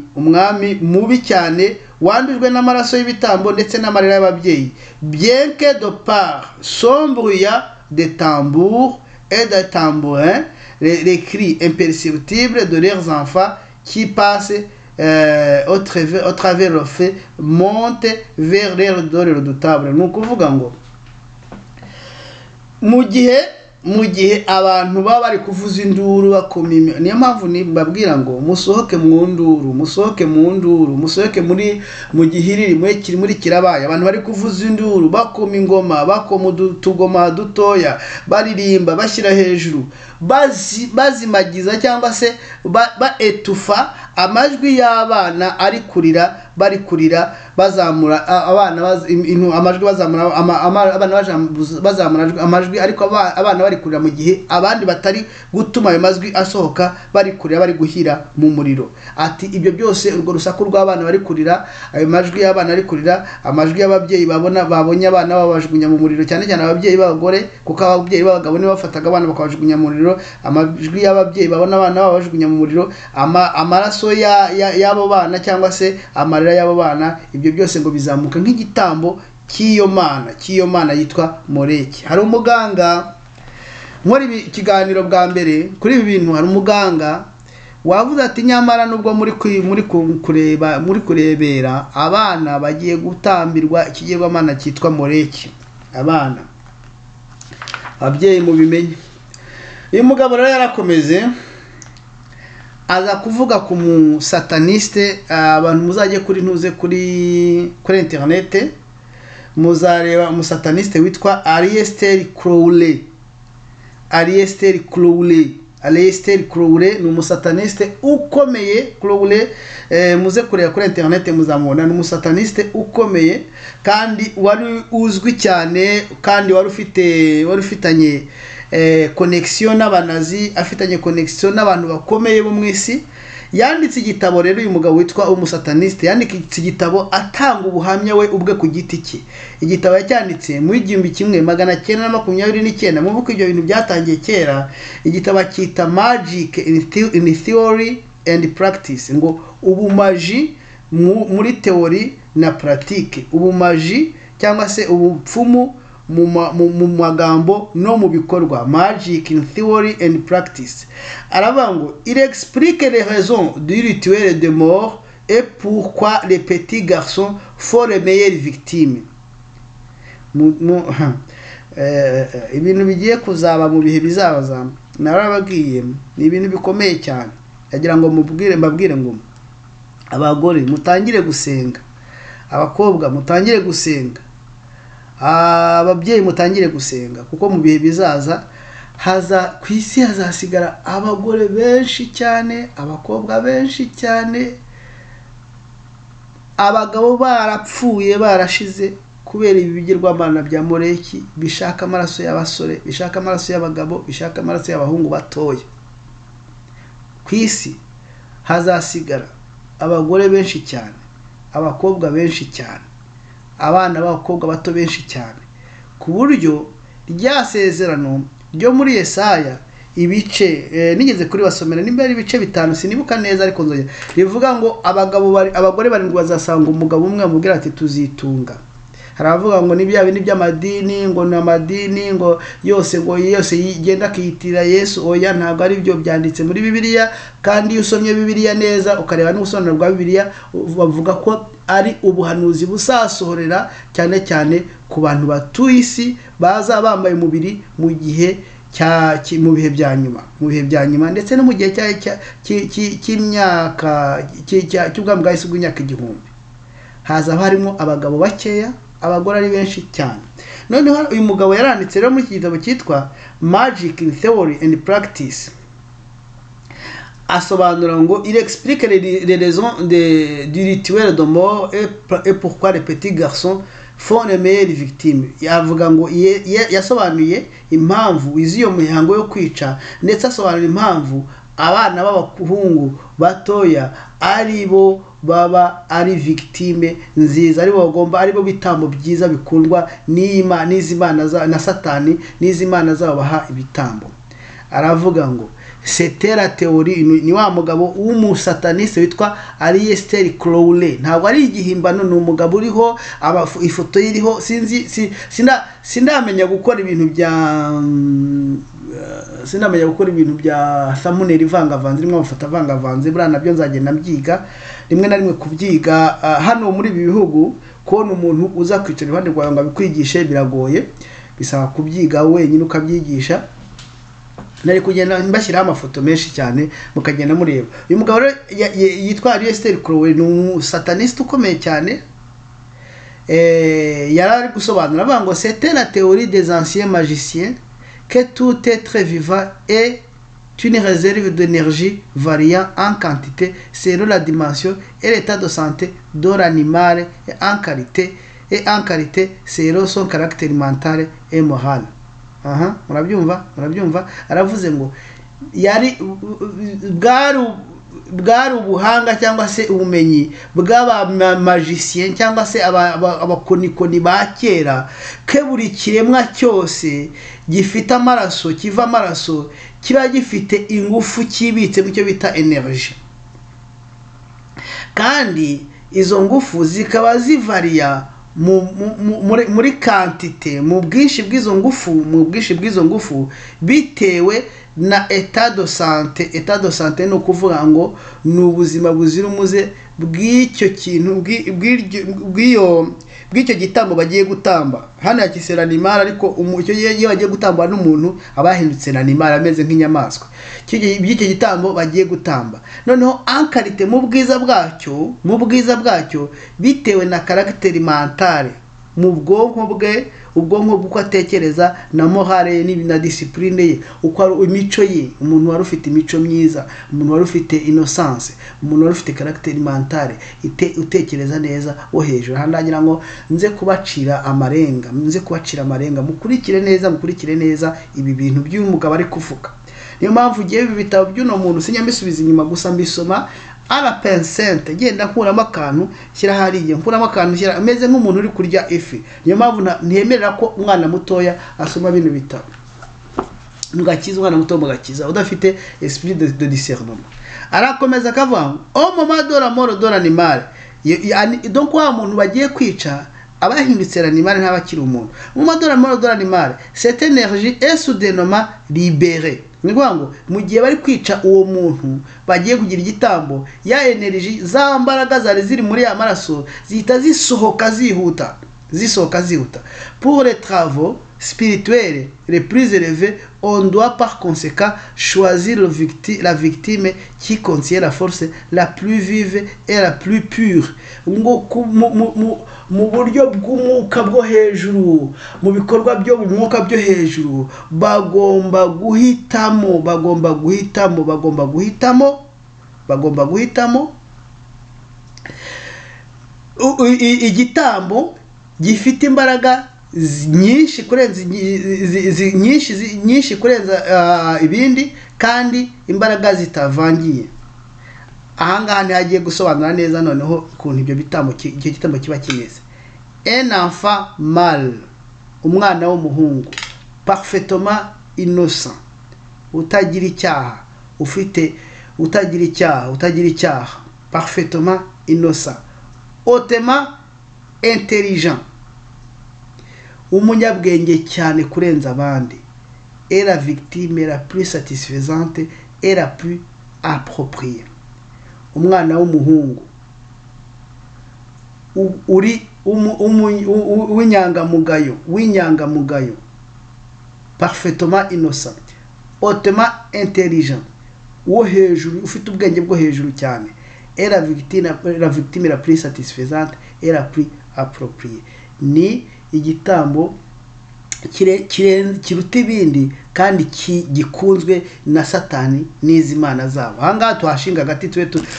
mubi cyane wandujwe n'amaraso y'ibitambo ndetse n'amarira y'ababyeyi. Bien que de par son brouillard de tambours et de tambourins, les cris imperceptibles de leurs enfants qui passent au travers le feu montent vers leur dore redoutable. Ni ukuvuga ngo mu gihe abantu baba bari kuvuza induru bakomima, niyo mpamvu mbabwira ngo musohoke mu nduru, musohoke mu gihiriri kiri muri kirabaye. Abantu bari kuvuza induru bakoma ingoma, bakoma utugoma dutoya, baririmba bashyira hejuru, bazimagiza cyangwa se baetufa amajwi y'abana ari kurira, bari kurira bazamura abana amajwi, bazamura abana bazamura amajwi, ariko abana bari kurira mu gihe abandi batari gutuma ayo majwi asohoka, bari kurira, bari guhira mu muriro. Ati ibyo byose urwo rusaku rw'abana bari kurira, ayo majwi y'abana ari kurira, amajwi y'ababyeyi babonye abana babajugunya mu muriro, cyane cyane ababyeyi b'abagore, kuko ababyeyi b'abagabo nibo bafataga abana bakabajugunya mu muriro. Amajwi y'ababyeyi babona abana babajugunya mu muriro, amaraso y'abo bana cyangwa se amarira y'abo bana, ibyo byose ngo bizamuka nk'igitambo cy'iyo mana yitwa Moleki. Hari umuganga muri ikiganiro bwa mbere kuri ibi bintu, hari umuganga wavuze ati nyamara nubwo muri kurebera abana bagiye gutambirwa ikigirwamana cyitwa Moleki, abana ababyeyi mu bimenye. Uyu mugabo rero yarakomeze aza kuvuga ku musataniste. Abantu muzajye kuri internet muzareba umusataniste witwa Aleister Crowley. Aleister Crowley ni umusataniste ukomeye. Crowley muze kureba kuri internet muzamubona, ni umusataniste ukomeye kandi wari uzwi cyane, kandi wari ufitanye connection n'abanazi, afitanye connection n'abantu bakomeye bo mu isi. Yanditse igitabo rero, uyu mugabo witwa umusataniste yanditse igitabo atanga ubuhamya we ubwe ku giti cye. Igitabo yacyanditse mu 1929, muvuko ibyo bintu byatangiye kera. Igitabo cyita Magic in Theory and Practice, ngo ubumaji muri teori na pratique, ubumaji cyangwa se ubupfumu mu magambo no mu bikorwa, Magic in Theory and Practice. Aravuga ngo il explique les raisons du rituel de mort et pourquoi les petits garçons font les meilleures victimes. Ibintu bigiye kuzaba mu bihe bizabaza narababwiye, ni ibintu bikomeye cyane. Yagira ngo mbabwire ngo abagore mutangire gusenga, abakobwa mutangire gusenga, ababyeyi mutangire gusenga, kuko mu bihe bizaza ku isi hazasigara abagore benshi cyane, abakobwa benshi cyane, abagabo barapfuye barashize kubera ibi bigirwamana bya Moleki bishaka amaraso y'abasore, bishaka amaraso y'abagabo, bishaka amaraso y'abahungu batoya. Ku isi hazasigara abagore benshi cyane, abakobwa benshi cyane, abana b'abakobwa bato benshi cyane, ku buryo rya sezerano ryo muri Yesaya ibice nigeze kuri basomera nimba ari ibice 5 sinibuka neza, ariko nzoye rivuga ngo abagore barindwi bazasanga umugabo umwe amubwira ati tuzitunga. Haravuga ngo nibya bindi by'amadini, ngo n'amadini ngo yose yigenda kiyitira Yesu. Oya, ntabwo ari byo byanditse muri Bibiliya, kandi iyo usomye Bibiliya neza ukareba n'ubusobanuro bwa Bibiliya bavuga ko ari ubuhanuzi busasohorera cyane cyane ku bantu batuye isi baza bambaye umubiri mu gihe mu bihe bya nyuma, ndetse no mu gihe cy'imyaka cy'ubwami bwa Yesu bw'imyaka 1000. Haza harimo abagabo bakeya, abagore ari benshi cyane. Noneho uyu mugabo yaranditse rero muri iki gitabo cyitwa Magic in Theory and Practice, asobanura ngo il explique les raisons du rituel de mort et pourquoi les petits garçons font les meilleures victimes. Yavuga ngo yasobanuye impamvu iziyo mihango yo kwica, ndetse asobanura impamvu abana b'abahungu batoya aribo baba ari victime nziza, aribo bagomba, aribo bitambo byiza bikundwa n'izimana na Satani, n'izimana zabo baha ibitambo. Aravuga ngo c'était la théorie, ni wa mugabo w'umusataniste witwa Aleister Crowley. Ntabwo ari igihimbano, ni umugabo uriho ifoto iriho. Sindamenya gukora ibintu bya thumbnail ivangavanze, rimwe amafoto avangavanze, buriya nabyo nzagenda mbyiga rimwe na rimwe kubyiga. Hano muri ibi bihugu kubona umuntu uza kwicara iruhande rwawe ngo abikwigishe biragoye, bisaba kubyiga wenyine ukabyigisha. Nari kugenda mbashyiraho amafoto menshi cyane mukagenda mureba. Uyu mugabo yitwa Aleister Crowley, ni umusataniste ukomeye cyane. Yarari gusobanura avuga ngo c'était la théorie des anciens magiciens que tout être vivant est une réserve d'énergie variant en quantité selon la dimension et l'état de santé de l'animal et en qualité selon son caractère mental et moral. Murabyumva aravuze ngo yari bwari ubuhanga cyangwa se ubumenyi bw'abamagicien cyangwa se abakonikoni ba kera, ke buri kiremwa cyose gifite amaraso, kiva amaraso, kiba gifite ingufu kibitse mu cyo bita energy, kandi izo ngufu zikaba zivaria muri quantité, mu bwinshi bw'izo ngufu bitewe na état de santé. État de santé no kuvuga ngo ni ubuzima buzira umuze bw'icyo kintu, bw'icyo gitambo bagiye gutamba. Hano yakisera animal, ariko icyo iyo bagiye gutamba n'umuntu abahindutse animal, ameze nk'inyamaswa. By'icyo gitambo bagiye gutamba, noneho ankarite mu bwiza bwacyo bitewe na caractère mentale, mu bwonko bwe, ubwonko bw'uko atekereza na morale na discipline ye, uko ari imico ye, umuntu wari ufite imico myiza, umuntu wari ufite innocence, umuntu wari ufite caractère mentale utekereza neza wo hejuru. Handagira ngo nze kubacira amarenga, mukurikire neza ibi bintu by'umugabo ari kuvuga. Niyo mpamvu giye ibi bitabo by'uno muntu sinyambisubiza inyuma gusa mbisoma ala pensente, genda nkuramo akantu shyira hariye, nkuramo akantu shyira, ameze nk'umuntu uri kurya ifi. Niyo mpamvu ntemerera ko umwana mutoya asoma bino bitabo, mugakiza umwana muto mugakiza udafite esprit de discernement. Arakomeza akavuga au moment de la mort de l'animal, donc wa muntu bagiye kwica abahindutse l'animal ntabakiri umuntu. Au moment de la mort de l'animal, cette énergie est soudainement libérée. Nikuvuga ngo mu gihe bari kwica uwo muntu bagiye kugira igitambo, ya energy za mbaraga zari ziri muri ya maraso zihita zisohoka zihuta. Pour les travaux spirituels les plus élevés, on doit par conséquent choisir la victime qui contient la force la plus vive et la plus pure. Mu buryo bw'umwuka bwo hejuru, mu bikorwa byo mu mwuka byo hejuru, bagomba guhitamo igitambo gifite imbaraga nyinshi kurenza ibindi, kandi imbaraga zitavangiye. Ahangaha ntihagiye gusobanura neza noneho ukuntu ibyo bitambo icyo gitambo kiba kimeze. Un enfant mâle, umwana w'umuhungu, parfaitement innocent, utagira icyaha, parfaitement innocent, hautement intelligent, umunyabwenge cyane kurenza abandi, et la victime la plus satisfaisante et la plus appropriée. Umwana w'umuhungu uri w'inyangamugayo, parfaitement innocent, hautement intelligent, wo hejuru, ufite ubwenge bwo hejuru cyane, et la victime la plus satisfaisante et la plus appropriée. Ni igitambo kiruta ibindi kandi gikunzwe na Satani n'izimana zabo. Ahangaha tuhashinga agati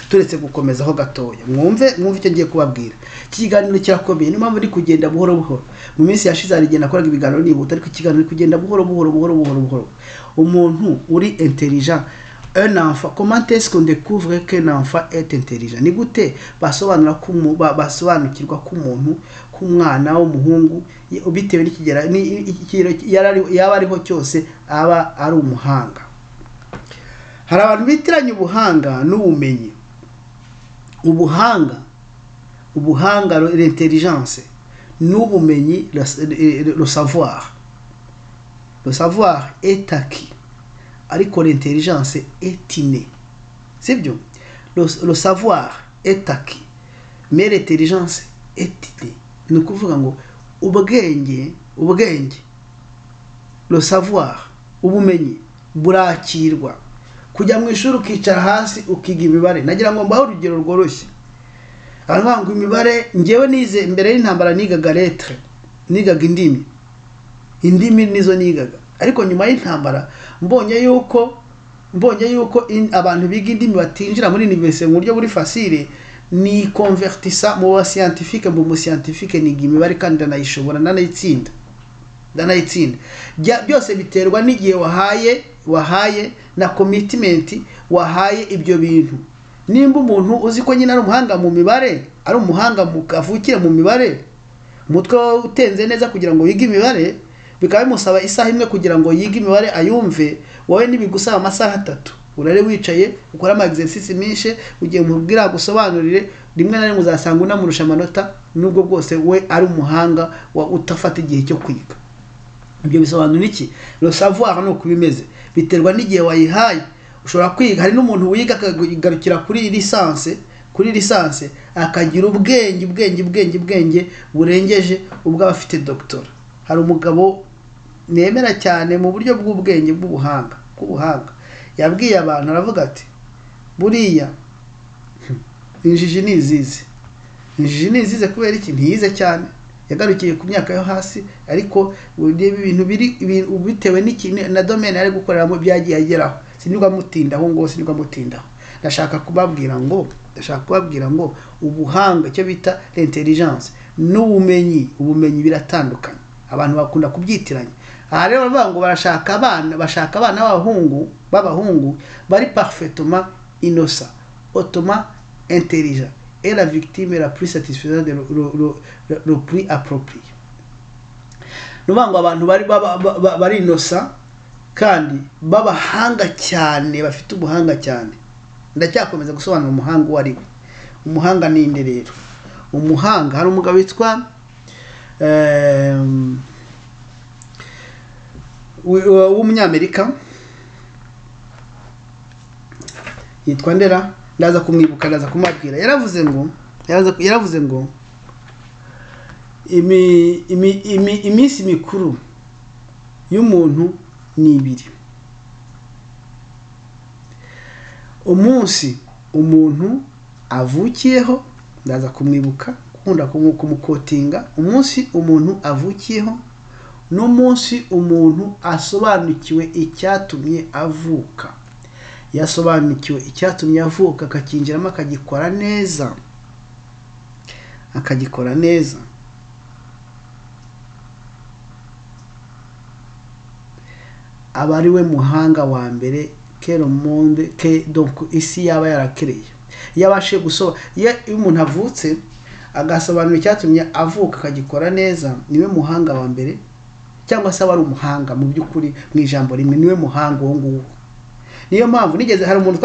turetse gukomezaho gatoya, mwumve icyo ngiye kubabwira. Iki kiganiro kirakomeye, niyo mpamvu ndi kugenda buhoro. Mu minsi yashize arigenda akoraga ibiganiro nihuta, ariko ikiganiro kugenda buhoro. Umuntu uri intelligent, un enfant, comment est-ce qu'on découvre qu'un enfant est intelligent? Ni gute basobanukirwa k'umuntu, k'umwana w'umuhungu bitewe n'ikigera yaba ariho cyose aba ari umuhanga. Hari abantu bitiranya ubuhanga n'ubumenyi. Ubuhanga l'intelligence, n'ubumenyi le savoir. Le savoir est acquis, ariko l'intelligence est innée. C'est bien. Le savoir est acquis, mais l'intelligence est innée. Ni ukuvuga ngo ubwenge, le savoir, ubumenyi burakirwa. Kujya mu ishuri ukicara hasi ukiga imibare, nagira ngo mbaho urugero rworoshye. Aravuga ngo imibare, ngewe nize imbere y'intambara nigaga lettre, nigaga indimi nizo nigaga, ariko nyuma y'intambara mbonye yuko abantu biga indimi batinjira muri université mu buryo buri facile, ni convertissa mu scientifique, mu scientifique niga imibare kandi ndanayishobora, ndanayitsinda. Byose biterwa n'igihe wahaye na commitment wahaye ibyo bintu. Nimba umuntu uzi ko nyine ari umuhanga mu mibare, ari umuhanga mu kavukire mu mibare, umutwe utenze neza kugira ngo yige imibare, bikaba bimusaba isaha imwe kugira ngo yige imibare ayumve, wowe nibigusaba amasaha 3, urare wicaye ukora ama exercice menshi, ugiye mubwira gusobanurire, rimwe na rimwe uzasanga unamurusha amanota, nubwo bwose we ari umuhanga utafata igihe cyo kwiga. Ibyo bisobanura iki? Le savoir no kubimeze biterwa n'igihe wayihaye. Ushobora kwiga, hari n'umuntu wiga akagarukira kuri licence akagira ubwenge burengeje ubwo abafite doctor. Hari umugabo nemera cyane mu buryo bw'ubwenge bw'ubuhanga, yabwiye abantu, aravuga ati buriya injiji nizize kubera iki? Ntiyize cyane, yagarukiye ku myaka yo hasi, ariko ibintu bitewe na domaine ari gukoreramo byagiye ageraho. Sinirwa mutindaho ngo sinirwa mutindaho. Ndashaka kubabwira ngo ubuhanga, icyo bita intelligence n'ubumenyi, biratandukanye. Abantu bakunda kubyitiranya. Aha rero bavuga ngo bashaka abana b'abahungu bari parfaitement innocent, hautement intelligent, et la victime la plus satisfaisante le plus approprié. Nuvuga ngo abantu bari innocent kandi babahanga cyane, bafite ubuhanga cyane. Ndacyakomeza gusobanura umuhanga uwo ari we. Umuhanga ni inde rero? Umuhanga, hari umugabo witwa w'umunyamerika yitwa Ndera, ndaza kumwibuka, ndaza kumabwira. Yaravuze ngo iminsi mikuru y'umuntu ni 2. Umunsi umuntu avukiyeho, ndaza kumwibuka, kunda kumukotinga. Umunsi umuntu avukiyeho n'umunsi umuntu asobanukiwe icyatumye avuka. Yasobanukiwe icyatumye avuka, akakinjiramo akagikora neza, aba ari we muhanga wa mbere donc isi yaba yarakereye. Yabashe iyo umuntu avutse agasobanura icyatumye avuka akagikora neza, niwe muhanga wa mbere, cyangwa se ari umuhanga mu by'ukuri, mu ijambo rimwe niwe muhanga uwo nguwo. Niyo mpamvu nigeze hari umuntu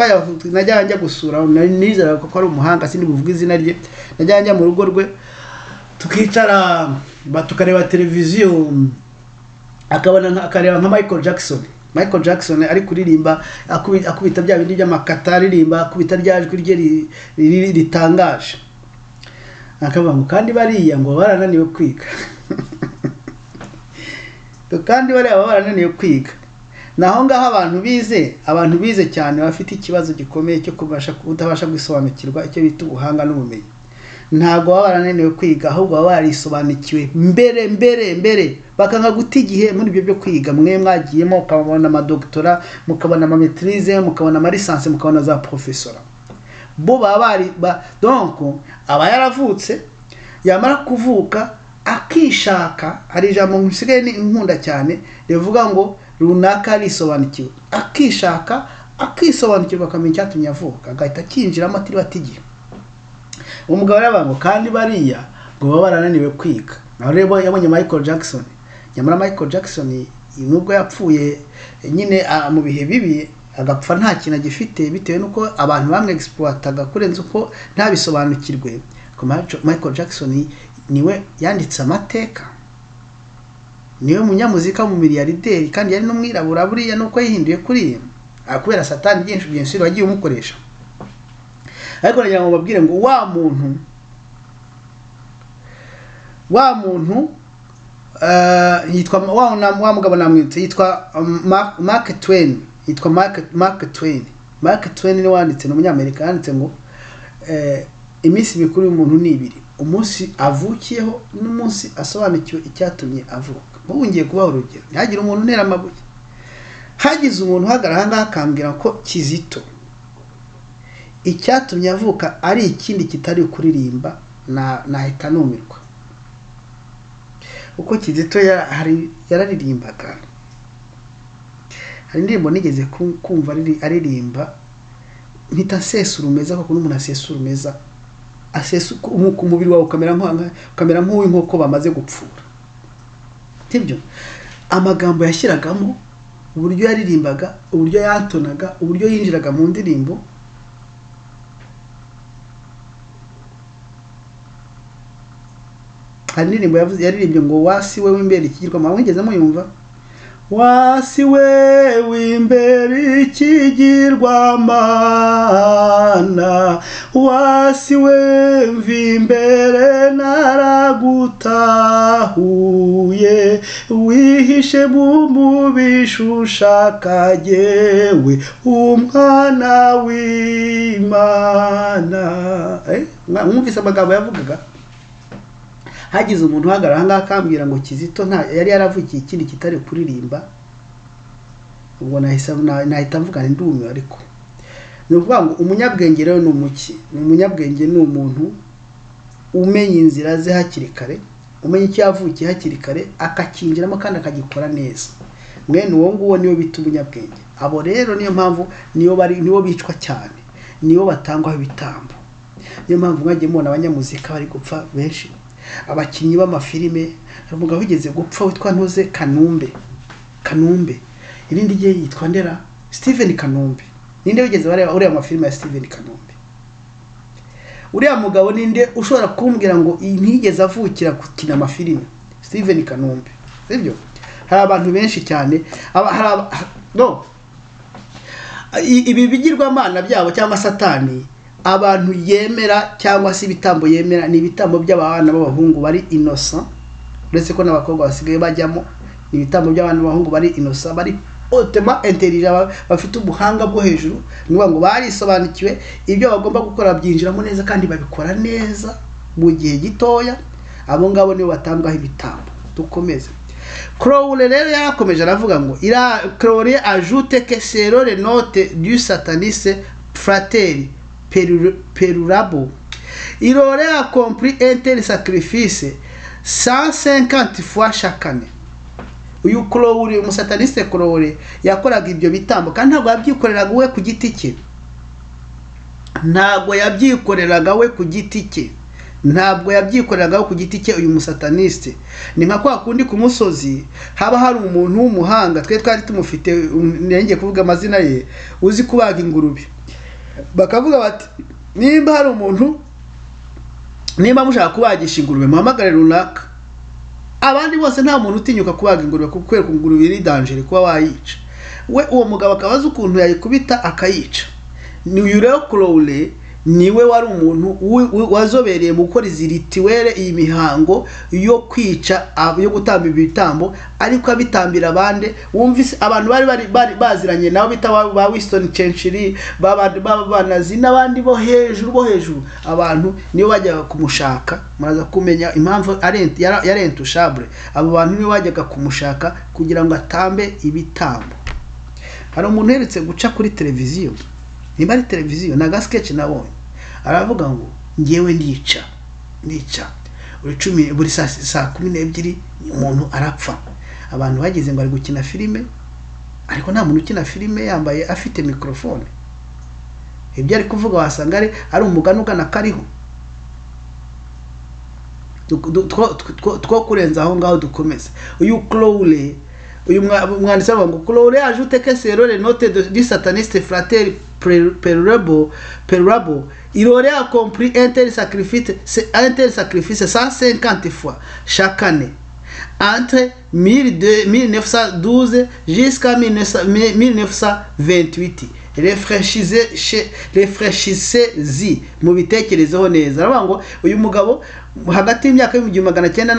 najya njya gusura, nizera ko ari umuhanga, sindi buvuga izina rye. Najya njya mu rugo rwe tukicara tukareba televiziyo, akareba nka Michael Jackson ari kuririmba, akubita bya bindi by'amakata, aririmba akubita rya jwi rye ritangaje. Akavuga ngo kandi bariya ngo barananiwe kwiga. Kandi bariya barananiwe kwiga. Naho ngaho abantu bize cyane bafite ikibazo gikomeye cyo kutabasha gusobanukirwa icyo bita ubuhanga n'ubumenyi. Ntago baba barananiwe kwiga, ahubwo baba barisobanukiwe mbere bakanga guta igihe muri ibyo byo kwiga. Mwe mwagiyemo ukabona amadoktora, mukabona ama maîtrise, mukabona ama licence, mukabona za professora. Bo baba donc aba yaravutse, yamara kuvuka akishaka. Hari ijambo nsigaye nkunda cyane rivuga ngo runaka arisobanukiwe, akisobanukirwa akamenya icyatumye avuka, agahita akinjiramo atiri batigiye. Umugabo aravuga kandi bariya ngo baba barananiwe kwiga. Naho rero yabonye Michael Jackson. Nyamara Michael Jackson nubwo yapfuye nyine mu bihe bibi, agapfa nta kintu agifite, bitewe nuko abantu bamwe exploitaga kurenza uko ntabisobanukirwe. Michael Jackson niwe yanditse amateka, niwe munyamuzika mu miliyarderi, kandi yari n'umwirabura. Buriya nuko yihinduye kuri kubera satani byinshi wagiye umukoresha. Ariko nagira ngo babwire ngo wa muntu yitwa wa mugabo namwitse, yitwa Mark Twain. Mark Twain ni wanditse, n'umunyamerika, yanditse ngo iminsi mikuru y'umuntu ni 2: umunsi avukiyeho n'umunsi asobanukiwe icyatumye avuka. Ngiye kubaho urugero, hagira umuntu ntera amabuye, hagize umuntu uhagarara aha ngaha akambwira ko Kizito icyatumye avuka ari ikindi kitari kuririmba, nahita numirwa. Uko Kizito yararirimbaga, hari indirimbo nigeze kumva aririmba, mpita nsesura umeza, kuko n'umuntu asesura umeza, ku mubiri wawe ukamera nk'uw'inkoko bamaze gupfura. Tibyo amagambo yashyiragamo, uburyo yaririmbaga, uburyo yantonaga, uburyo yinjiraga mu ndirimbo. Hari indirimbo yaririmbye ngo wasi we w'imbere ikigirwamana. Mwigeze muyumva? Wasi we w'imbere ikigirwamana, wasi we mvimbere naragutahuye, wihishe mu mubisha ushaka jyewe umwana w'Imana. Mwumvise amagambo yavugaga? hagize umuntu uhagarara ahangaha akambwira ngo Kizito yari yaravukiye ikindi kitari kuririmba, ubwo nahita mvuga ndumiwe. Ariko ni ukuvuga ngo umunyabwenge rero ni umuki. Umunyabwenge ni umuntu umenya inzira ze hakiri kare, umenya icyo yavukiye hakiri kare, akakinjiramo kandi akagikora neza. Mwene uwo nguwo niyo bita umunyabwenge. Abo rero niyo mpamvu niyo bicwa cyane, niyo batangwaho ibitambo. Niyo mpamvu mwagiye mubona abanyamuzika bari gupfa benshi, abakinnyi b'amafilime. Hari umugabo wigeze gupfa witwa Ntuze Kanumbe, irindi gihe yitwa ndera Steven Kanumbe. Ninde wigeze bareba uriya amafilime ya Steven Kanumbe? Uriya mugabo ninde ushobora kumbwira ngo ntigeze avukira gukina amafilime? Steven Kanumbe, sibyo? Hari abantu benshi cyane ibi bigirwamana byabo cyangwa satani abantu yemera cyangwa se ibitambo yemera ni ibitambo by'abana b'abahungu bari innocent, uretse ko n'abakobwa basigaye bajyamo. Ni ibitambo by'abana b'abahungu bari innocent, bari hautement intelligent, bafite ubuhanga bwo hejuru. Niba ngo barisobanukiwe ibyo bagomba gukora byinjiramo neza kandi babikora neza mu gihe gitoya. Abo ngabo nibo batambwaho ibitambo. Dukomeze. Crowley rero yarakomeje aravuga ngo Crowley ajoute que selon les notes du sataniste Fratelli Perurabo, il aurait accompli un tel sacrifice 150 fois chaque année. Uyu Crowley, umusataniste Crowley, yakoraga ibyo bitambo kandi ntabwo yabyikoreraga we ku giti cye. Ntabwo yabyikoreraga we ku giti cye. Ntabwo yabyikoreraga ku giti cye uyu musataniste. Ni nka kwa kundi ku musozi haba hari umuntu w'umuhanga, twe twari tumufite, nenge kuvuga amazina ye, uzi kubaga ingurube. Bakavuga bati nimba hari umuntu, nimba mushaka kubagisha ingurube muhamagare runaka. Abandi bose nta muntu utinyuka kubaga ingurube kuko kwereka ingurube iri danger kuba wayica. We uwo mugabo akabaza ukuntu yayikubita akayica. Ni uyu rero Crowley niwe wari umuntu wazobereye mu gukora izi rituwele, iyi mihango yo kwica, yo gutamba ibitambo, ariko abitambira abandi. Wumvise abantu bari baziranye nabo bita ba Winston Churchill, banazi n'abandi bo hejuru. Abantu niyo bajyaga kumushaka, muraza kumenya impamvu yarentushable. Abo bantu niyo bajyaga kumushaka kugira ngo atambe ibitambo. Hari umuntu uherutse guca kuri televiziyo, nimba ari televiziyo na sketch nabonye, aravuga ngo ngewe ndica buri saa 12 umuntu arapfa. Abantu bagize ngo ari gukina filime, ariko nta muntu ukina filime yambaye afite microphone. Ibyo ari kuvuga wasanga ari umuganugana kariho. Two kurenza aho ngaho dukomeza. Uyu Crowley, uyu mwanditsi avuga ngo Crowley ajoute que selon les notes du sataniste Fratelli Perurabo, il aurait accompli un tel sacrifice 150 fois chaque année entre 1912 jusqu'à 1928. Refreshissez-y mu bitekerezo neza. Aravuga ngo uyu mugabo hagati y'imyaka y'1912 n'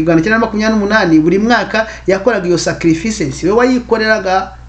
1928 buri mwaka yakoraga iyo sacrifice. Siwe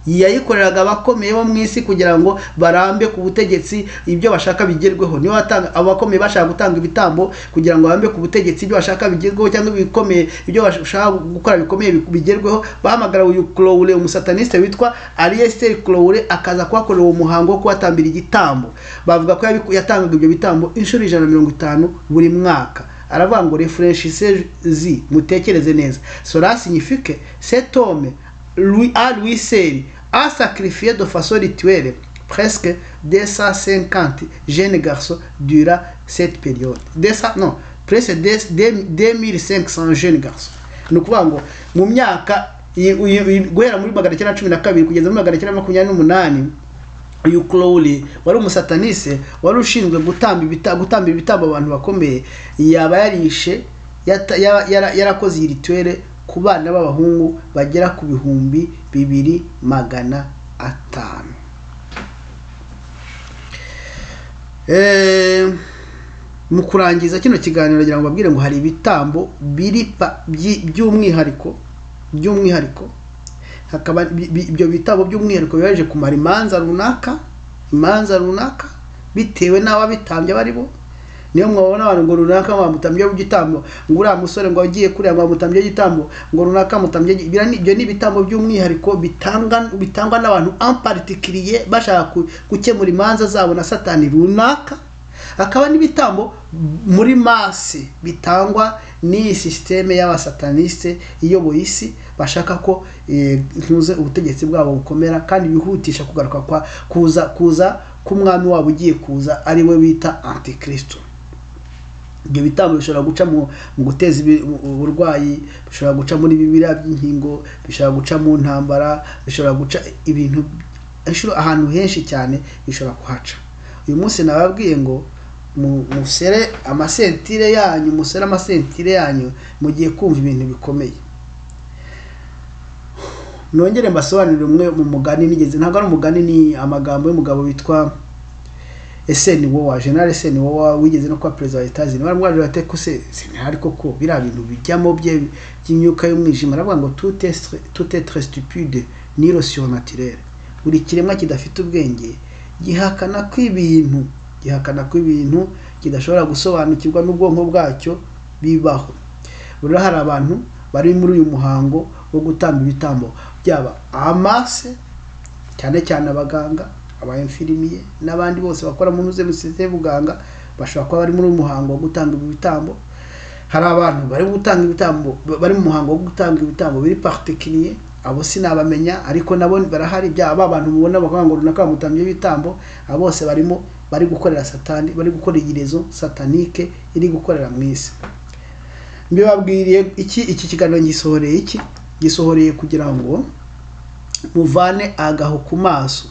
yayikoreraga abakomeye bo mwisi kugira ngo barambe ku butegetsi, ibyo bashaka bigerweho. Niyo atanga abakomeye bashaka gutanga ibitambo kugira ngo barambe ku butegetsi, ibyo bashaka bigerweho cyangwa bikomeye, ibyo bashaka gukora bikomeye bigerweho. Bahamagara uyu Crowley, umusataniste witwa Aleister Crowley, akaza kwakorera uwo muhango wo kubatambira igitambo. Bavuga ko yatangaga ibyo bitambo inshuro 150 buri mwaka. Aravuga ngo refreshissez-y, mutekereze neza. Cela signifie que cet homme lui seul a sacrifié de façon rituelle presque 250 jeunes garçons durant cette période. Presque 2500 jeunes garçons. Ni ukuvuga ngo mu myaka guhera muri 1912 kugeza muri 1928, uyu Crowley wari umusataniste wari ushinzwe gutambira ibitambo abantu bakomeye, yaba yarakoze iyi rituwele ku bana b'abahungu bagera ku 2500. Mu kurangiza kino kiganiro nagira ngo babwire ngo hari ibitambo biri by'umwihariko, hakaba ibyo bitabo by'umwihariko bibaje kumara imanza runaka bitewe n'ababitambye bari bo. niyo mwabona abantu ngo runaka bamutambye w'igitambo, ngo uriya musore ngo agiye kuriya ngo bamutambye w'igitambo, ngo runaka mutambye. Ibyo ni ibitambo by'umwihariko bitangwa n'abantu en particulier bashaka gukemura imanza zabo na satani runaka. Akaba n'ibitambo muri masse bitangwa ni systeme y'abasataniste iyoboye isi, bashaka ko ntuze ubutegetsi bwabo bukomera kandi bihutisha kugaruka kwa kuza k'umwami wabo ugiye kuza ari we bita Antikristo. Ibyo bitambo bishobora guca mu guteza uburwayi, bishobora guca muri Bibiliya by'inkingo, bishobora guca mu ntambara, bishobora guca ibintu ahantu henshi cyane bishobora kuhaca. Uyu munsi nababwiye ngo musere amasentire yanyu mugiye kumva ibintu bikomeye. Nongere mbasobanurire umwe mu mugani nigeze, ntabwo ari umugani, ni amagambo y'umugabo witwa Eisenhower, General Eisenhower, wigeze no kwa president wa Etats-Unis. Baramwaje bate ko se ariko ko bira bintu bijyamo by'imyuka y'umwijima. Aravuga ngo tout être stupide ni illusion naturelle. Buri kiremwa kidafite ubwenge gihakana kw'ibintu kidashobora gusobanukirwa n'ubwonko bwacyo bibaho. Buri hari abantu bari muri uyu muhango wo gutamba ibitambo byaba amase, cyane cyane abaganga, abayinfirimiye n'abandi bose bakora mu ntuze musite buganga, bashobora kuba bari muri uyu muhango wo gutanga ibitambo. Hari abantu bari gutanga ibitambo, bari mu muhango wo gutanga ibitambo biri particulier, abo sinabamenya ariko nabo barahari. Byaba abantu mubona bakavuga ngo runaka bamutambye ibitambo, abo bose bari gukorera satani, bari gukora igirezo satanike iri gukorera mu isi. Mbibabwiriye iki kiganiro gisohoreye kugira ngo muvane agaho ku maso,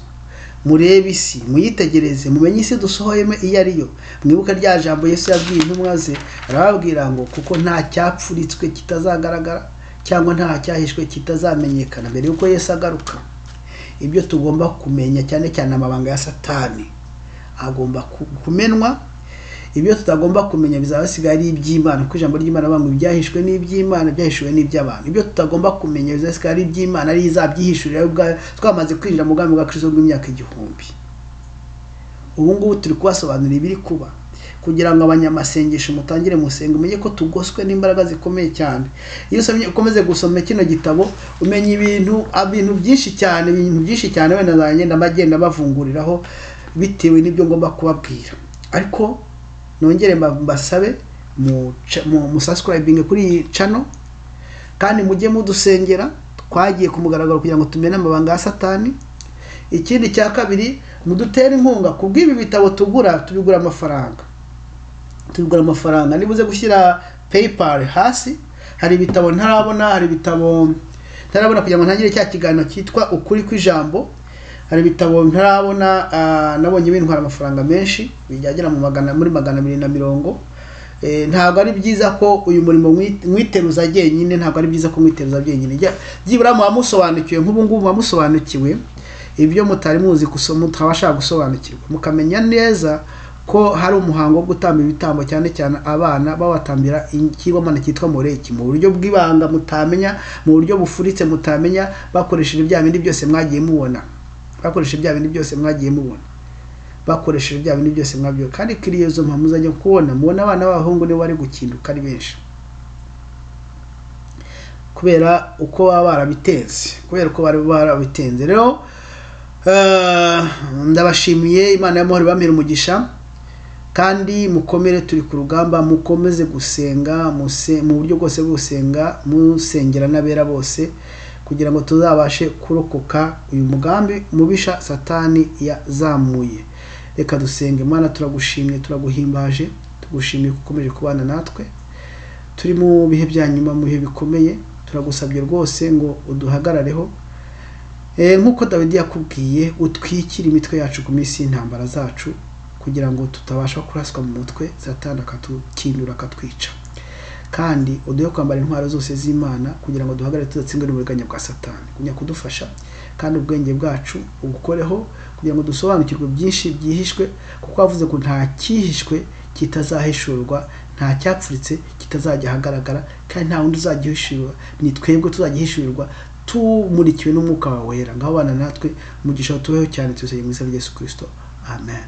murebe isi, muyitegereze, mumenye isi dusohoyemo iyo ariyo. Mwibuka rya jambo Yesu yabwiye intumwa ze, arababwira ngo kuko nta cyapfuritswe kitazagaragara cyangwa nta cyahishwe kitazamenyekana mbere yuko Yesu agaruka. Ibyo tugomba kumenya cyane cyane amabanga ya satani agomba kumenwa. Ibyo tutagomba kumenya bizaba bisigaye ari iby'Imana, kuko ijambo ry'Imana bangu ibyahishwe n'iby'Imana byahishwe n'iby'abantu. Ibyo tutagomba kumenya bizaba bisigaye ari iby'Imana, ari izabyihishurira twamaze kwinjira mu bwami bwa Kristo bw'imyaka 1000. Ubu ngubu turi kubasobanurira ibiri kuba, kugira ngo abanyamasengesho mutangire musenga, umenye ko tugoswe n'imbaraga zikomeye cyane. Iyo ukomeze gusoma kino gitabo umenye ibintu byinshi cyane wenda zagenda bagenda bavunguriraho bitewe n'ibyo ngomba kubabwira. Ariko nongere mbasabe mu subscribing kuri iyi channel, kandi mujye mudusengera. Twagiye kumugaragaro kugira ngo tumenye amabanga ya satani. Ikindi cya kabiri, mudutera inkunga kubw'ibi bitabo tubigura amafaranga. Nibuze gushyira PayPal hasi. Hari ibitabo ntarabona kugira ngo ntangire cya kiganiro cyitwa ukuri kw'ijambo. Hari ibitabo ntarabona, nabonye bintwara amafaranga menshi bijyagera muri 240. Ntabwo ari byiza ko uyu murimo mwiteruza jyenyine, ntabwo ari byiza ko mwiteruza jyenyine. Byibura musobanukiwe, nk'ubu ngubu musobanukiwe ibyo mutari muzi gusoma, mutabasha gusobanukirwa, mukamenya neza ko hari umuhango wo gutamba ibitambo, cyane cyane abana babatambira ikigomana cyitwa Moleki mu buryo bw'ibanga mutamenya, mu buryo bufuritse mutamenya, bakoresheje bya bindi byose mwagiye mubona, kandi kiriyo zo mpamvu muzajya mubona abana b'abahungu nibo bari gukinduka ari benshi, kubera uko baba barabitenze. Rero ndabashimiye, Imana y'amahoro ibamere umugisha, kandi mukomere, turi ku rugamba. Mukomeze gusenga mu buryo bwose bwo gusenga, musengera n'abera bose, kugira ngo tuzabashe kurokoka uyu mugambi mubisha satani yazamuye. Reka dusenge. Imana turagushimye, turaguhimbaje, tugushimiye ukomeje kubana natwe, turi mu bihe bya nyuma, mu bihe bikomeye. Turagusabye rwose ngo uduhagarareho, nk'uko Dawidi yakubwiye, utwikire imitwe yacu ku minsi y'intambara zacu, kugira ngo tutabasha kuraswa mu mutwe satani akatukindura akatwica. Kandi uduhe kwambara intwaro zose z'Imana kugira ngo duhagarare tudatsindwa n'uburiganya bwa satani. Kunya kudufasha, kandi ubwenge bwacu ubukoreho kugira ngo dusobanukirwe byinshi byihishwe, kuko wavuze ko nta cyihishwe kitazahishurwa, nta cyapfuritse kitazajya hagaragara, kandi nta wundi uzagihishurwa, ni twebwe tuzagihishurirwa tumurikiwe n'umwuka wawe wera. Ngaho bana natwe umugisha tubeho cyane, tuzeye mu izina rya Yesu Kristo. Amen.